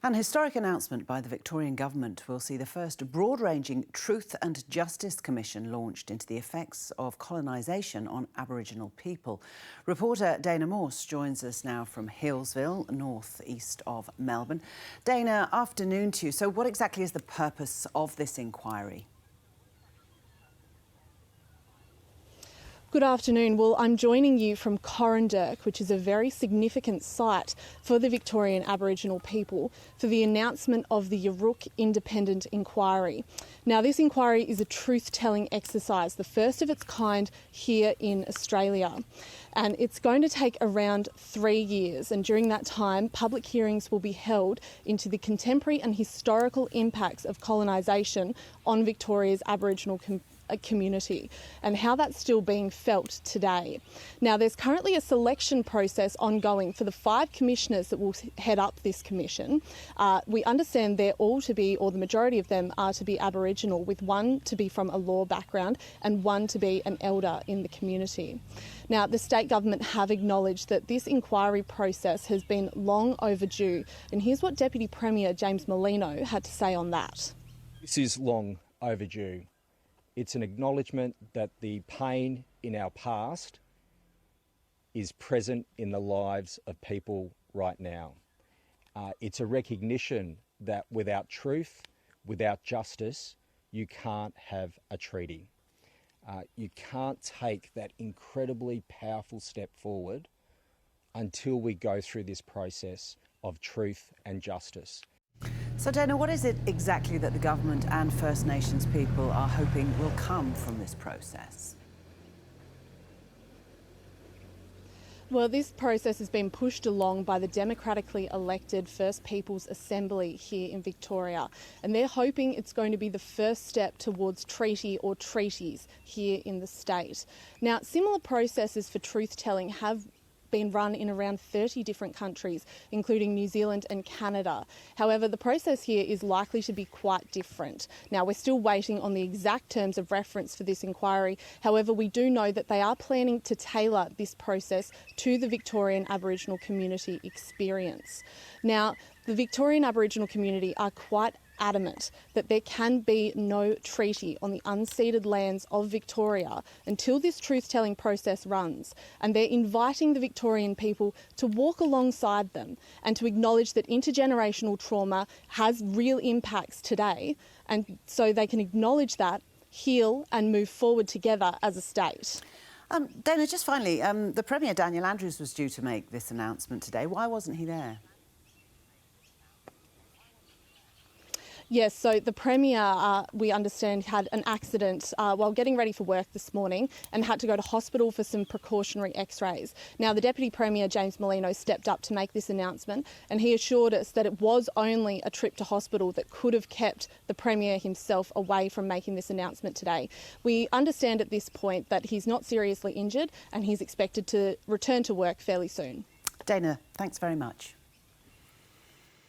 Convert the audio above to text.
An historic announcement by the Victorian Government will see the first broad-ranging Truth and Justice Commission launched into the effects of colonisation on Aboriginal people. Reporter Dana Morse joins us now from Hillsville, north-east of Melbourne. Dana, afternoon to you. So what exactly is the purpose of this inquiry? Good afternoon. Well, I'm joining you from Coranderrk, which is a very significant site for the Victorian Aboriginal people, for the announcement of the Yurruk Independent Inquiry. Now, this inquiry is a truth-telling exercise, the first of its kind here in Australia. And it's going to take around 3 years, and during that time, public hearings will be held into the contemporary and historical impacts of colonisation on Victoria's Aboriginal community and how that's still being felt today. Now, there's currently a selection process ongoing for the 5 commissioners that will head up this commission. We understand they're all to be, or the majority of them are to be Aboriginal, with one to be from a law background and one to be an elder in the community. Now, the state government have acknowledged that this inquiry process has been long overdue, and here's what Deputy Premier James Merlino had to say on that. This is long overdue. It's an acknowledgement that the pain in our past is present in the lives of people right now. It's a recognition that without truth, without justice, you can't have a treaty. You can't take that incredibly powerful step forward until we go through this process of truth and justice. So, Dana, what is it exactly that the government and First Nations people are hoping will come from this process? Well, this process has been pushed along by the democratically elected First Peoples Assembly here in Victoria, and they're hoping it's going to be the first step towards treaty or treaties here in the state. Now, similar processes for truth-telling have been run in around 30 different countries, including New Zealand and Canada. However, the process here is likely to be quite different. Now, we're still waiting on the exact terms of reference for this inquiry. However, we do know that they are planning to tailor this process to the Victorian Aboriginal community experience. Now, the Victorian Aboriginal community are quite adamant that there can be no treaty on the unceded lands of Victoria until this truth-telling process runs, and they're inviting the Victorian people to walk alongside them and to acknowledge that intergenerational trauma has real impacts today, and so they can acknowledge that, heal and move forward together as a state. Dana, just finally, the Premier Daniel Andrews was due to make this announcement today. Why wasn't he there? Yes, so the Premier, we understand, had an accident while getting ready for work this morning and had to go to hospital for some precautionary x-rays. Now, the Deputy Premier, James Merlino, stepped up to make this announcement, and he assured us that it was only a trip to hospital that could have kept the Premier himself away from making this announcement today. We understand at this point that he's not seriously injured and he's expected to return to work fairly soon. Dana, thanks very much.